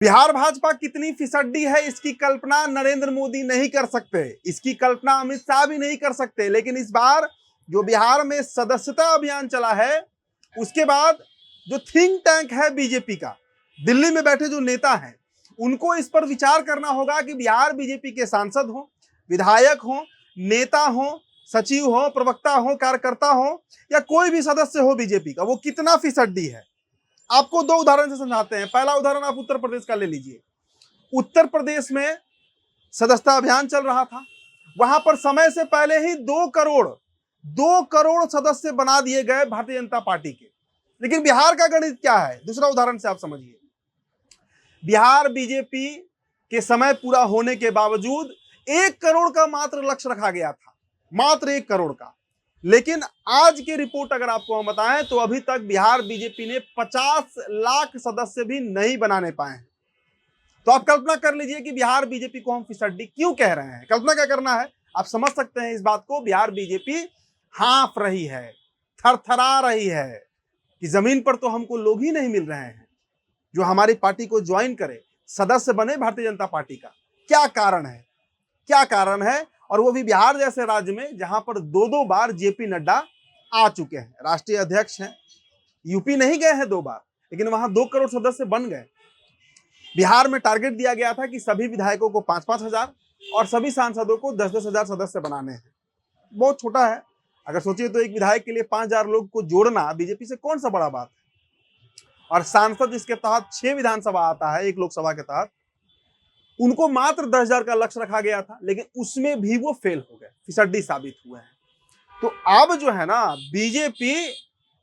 बिहार भाजपा कितनी फिसड्डी है इसकी कल्पना नरेंद्र मोदी नहीं कर सकते, इसकी कल्पना अमित शाह भी नहीं कर सकते। लेकिन इस बार जो बिहार में सदस्यता अभियान चला है, उसके बाद जो थिंक टैंक है बीजेपी का, दिल्ली में बैठे जो नेता हैं, उनको इस पर विचार करना होगा कि बिहार बीजेपी के सांसद हो, विधायक हो, नेता हो, सचिव हो, प्रवक्ता हो, कार्यकर्ता हो या कोई भी सदस्य हो बीजेपी का, वो कितना फिसड्डी है। आपको दो उदाहरण से समझाते हैं। पहला उदाहरण आप उत्तर प्रदेश का ले लीजिए। उत्तर प्रदेश में सदस्यता अभियान चल रहा था, वहां पर समय से पहले ही 2 करोड़ सदस्य बना दिए गए भारतीय जनता पार्टी के। लेकिन बिहार का गणित क्या है, दूसरा उदाहरण से आप समझिए। बिहार बीजेपी के समय पूरा होने के बावजूद 1 करोड़ का मात्र लक्ष्य रखा गया था, मात्र 1 करोड़ का। लेकिन आज की रिपोर्ट अगर आपको हम बताएं तो अभी तक बिहार बीजेपी ने 50 लाख सदस्य भी नहीं बनाने पाए हैं। तो आप कल्पना कर लीजिए कि बिहार बीजेपी को हम फिसड्डी क्यों कह रहे हैं। कल्पना क्या करना है, आप समझ सकते हैं इस बात को। बिहार बीजेपी हाँफ रही है, थरथरा रही है कि जमीन पर तो हमको लोग ही नहीं मिल रहे हैं जो हमारी पार्टी को ज्वाइन करे, सदस्य बने भारतीय जनता पार्टी का। क्या कारण है, क्या कारण है? और वो भी बिहार जैसे राज्य में जहां पर 2 बार जेपी नड्डा आ चुके हैं, राष्ट्रीय अध्यक्ष हैं। यूपी नहीं गए हैं 2 बार, लेकिन वहां 2 करोड़ सदस्य बन गए। बिहार में टारगेट दिया गया था कि सभी विधायकों को 5-5 हजार और सभी सांसदों को 10-10 हजार सदस्य बनाने हैं। बहुत छोटा है, अगर सोचिए तो एक विधायक के लिए 5 हजार लोग को जोड़ना बीजेपी से कौन सा बड़ा बात है। और सांसद जिसके तहत 6 विधानसभा आता है, 1 लोकसभा के तहत, उनको मात्र 10 हजार का लक्ष्य रखा गया था, लेकिन उसमें भी वो फेल हो गए, फिसड्डी साबित हुए हैं। तो अब जो है ना, बीजेपी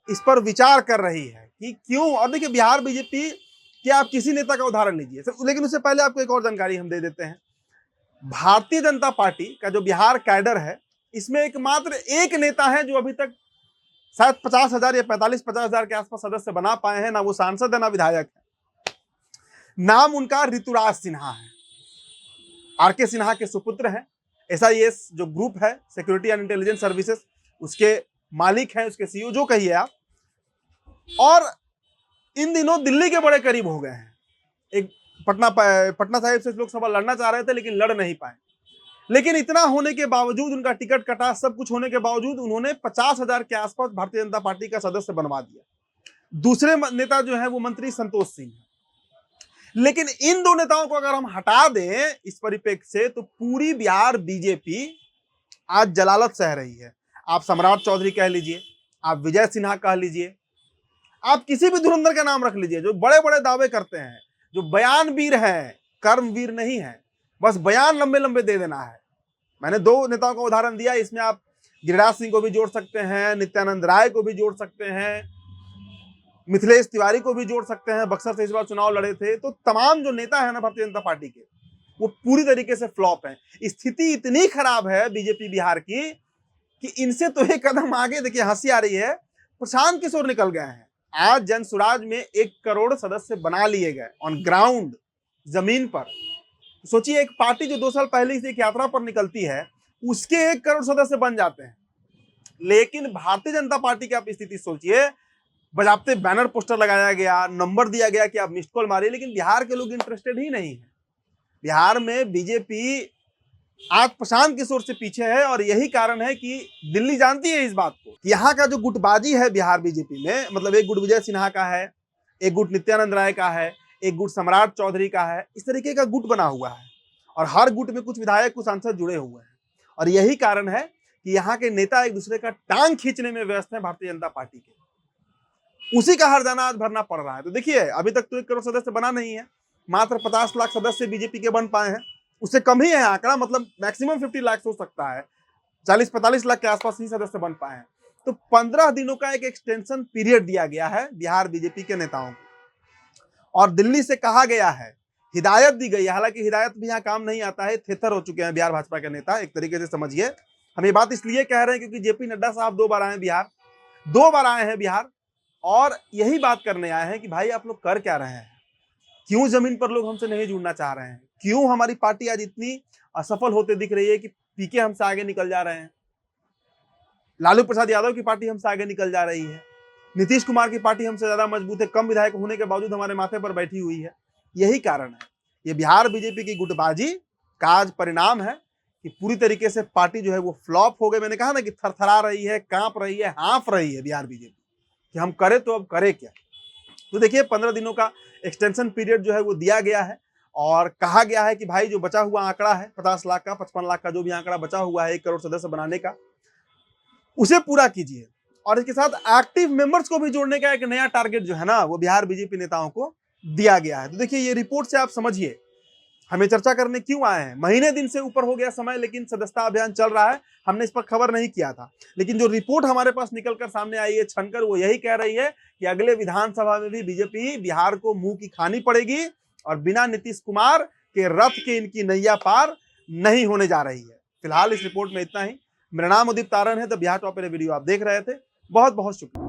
इस पर विचार कर रही है कि क्यों। और देखिए बिहार बीजेपी के आप किसी नेता का उदाहरण लीजिए, लेकिन उससे पहले आपको एक और जानकारी हम दे देते हैं। भारतीय जनता पार्टी का जो बिहार कैडर है, इसमें एकमात्र एक नेता है जो अभी तक शायद 50 हजार या 45-50 हजार के आसपास सदस्य बना पाए हैं। ना वो सांसद है, ना विधायक है। नाम उनका ऋतुराज सिन्हा है, आरके सिन्हा के सुपुत्र हैं। एसआईएस जो ग्रुप है, सिक्योरिटी एंड इंटेलिजेंस सर्विसेज, उसके मालिक हैं, उसके सीईओ जो कहिए आप। और इन दिनों दिल्ली के बड़े करीब हो गए हैं। एक पटना साहिब से लोकसभा लड़ना चाह रहे थे, लेकिन लड़ नहीं पाए। लेकिन इतना होने के बावजूद, उनका टिकट कटा, सब कुछ होने के बावजूद उन्होंने 50 हजार के आसपास भारतीय जनता पार्टी का सदस्य बनवा दिया। दूसरे नेता जो है वो मंत्री संतोष सिंह है। लेकिन इन 2 नेताओं को अगर हम हटा दें इस परिप्रेक्ष्य से, तो पूरी बिहार बीजेपी आज जलालत सह रही है। आप सम्राट चौधरी कह लीजिए, आप विजय सिन्हा कह लीजिए, आप किसी भी धुरंधर का नाम रख लीजिए, जो बड़े बड़े दावे करते हैं, जो बयान वीर हैं, कर्मवीर नहीं है, बस बयान लंबे लंबे दे देना है। मैंने 2 नेताओं का उदाहरण दिया, इसमें आप गिरिराज सिंह को भी जोड़ सकते हैं, नित्यानंद राय को भी जोड़ सकते हैं, मिथिलेश तिवारी को भी जोड़ सकते हैं, बक्सर से इस बार चुनाव लड़े थे। तो तमाम जो नेता है ना भारतीय जनता पार्टी के, वो पूरी तरीके से फ्लॉप है। स्थिति इतनी खराब है बीजेपी बिहार की कि इनसे तो एक कदम आगे, देखिए हंसी आ रही है, प्रशांत किशोर निकल गए हैं। आज जन सुराज में 1 करोड़ सदस्य बना लिए गए ऑन ग्राउंड, जमीन पर। सोचिए एक पार्टी जो 2 साल पहले से एक यात्रा पर निकलती है, उसके 1 करोड़ सदस्य बन जाते हैं। लेकिन भारतीय जनता पार्टी की आप स्थिति सोचिए, बजाते बैनर पोस्टर लगाया गया, नंबर दिया गया कि आप मिस्ड कॉल मारिए, लेकिन बिहार के लोग इंटरेस्टेड ही नहीं है। बिहार में बीजेपी आज प्रशांत किशोर से पीछे है। और यही कारण है कि दिल्ली जानती है इस बात को कि यहाँ का जो गुटबाजी है बिहार बीजेपी में, मतलब एक गुट विजय सिन्हा का है, एक गुट नित्यानंद राय का है, एक गुट सम्राट चौधरी का है, इस तरीके का गुट बना हुआ है। और हर गुट में कुछ विधायक, कुछ सांसद जुड़े हुए हैं। और यही कारण है कि यहाँ के नेता एक दूसरे का टांग खींचने में व्यस्त है भारतीय जनता पार्टी के। उसी का हरजाना आज भरना पड़ रहा है। तो देखिए अभी तक तो 1 करोड़ सदस्य बना नहीं है, मात्र 50 लाख सदस्य बीजेपी के बन पाए हैं। उससे कम ही है आंकड़ा, मतलब मैक्सिमम 50 लाख हो सकता है, 40-45 लाख के आसपास ही सदस्य बन पाए हैं। तो 15 दिनों का एक एक्सटेंशन पीरियड दिया गया है बिहार बीजेपी के नेताओं को। और दिल्ली से कहा गया है, हिदायत दी गई है, हालांकि हिदायत भी यहाँ काम नहीं आता है। थेथर हो चुके हैं बिहार भाजपा के नेता, एक तरीके से समझिए। हम ये बात इसलिए कह रहे हैं क्योंकि जेपी नड्डा साहब 2 बार आए हैं बिहार, 2 बार आए हैं बिहार, और यही बात करने आए हैं कि भाई आप लोग कर क्या रहे हैं, क्यों जमीन पर लोग हमसे नहीं जुड़ना चाह रहे हैं, क्यों हमारी पार्टी आज इतनी असफल होते दिख रही है कि पीके हमसे आगे निकल जा रहे हैं, लालू प्रसाद यादव की पार्टी हमसे आगे निकल जा रही है, नीतीश कुमार की पार्टी हमसे ज्यादा मजबूत है, कम विधायक होने के बावजूद हमारे माथे पर बैठी हुई है। यही कारण है। ये बिहार बीजेपी की गुटबाजी का आज परिणाम है कि पूरी तरीके से पार्टी जो है वो फ्लॉप हो गई। मैंने कहा ना कि थरथरा रही है, कांप रही है, हाँफ रही है बिहार बीजेपी कि हम करें तो अब करें क्या। तो देखिए 15 दिनों का एक्सटेंशन पीरियड जो है वो दिया गया है और कहा गया है कि भाई जो बचा हुआ आंकड़ा है 50 लाख का, 55 लाख का, जो भी आंकड़ा बचा हुआ है 1 करोड़ सदस्य बनाने का, उसे पूरा कीजिए। और इसके साथ एक्टिव मेंबर्स को भी जोड़ने का एक नया टारगेट जो है ना वो बिहार बीजेपी नेताओं को दिया गया है। तो देखिए ये रिपोर्ट से आप समझिए हमें चर्चा करने क्यों आए हैं। महीने दिन से ऊपर हो गया समय, लेकिन सदस्यता अभियान चल रहा है, हमने इस पर खबर नहीं किया था। लेकिन जो रिपोर्ट हमारे पास निकलकर सामने आई है छनकर, वो यही कह रही है कि अगले विधानसभा में भी बीजेपी बिहार को मुंह की खानी पड़ेगी और बिना नीतीश कुमार के रथ के इनकी नैया पार नहीं होने जा रही है। फिलहाल इस रिपोर्ट में इतना ही। मेरा नाम उदित तारण है, द बिहार टॉप वीडियो आप देख रहे थे। बहुत बहुत शुक्रिया।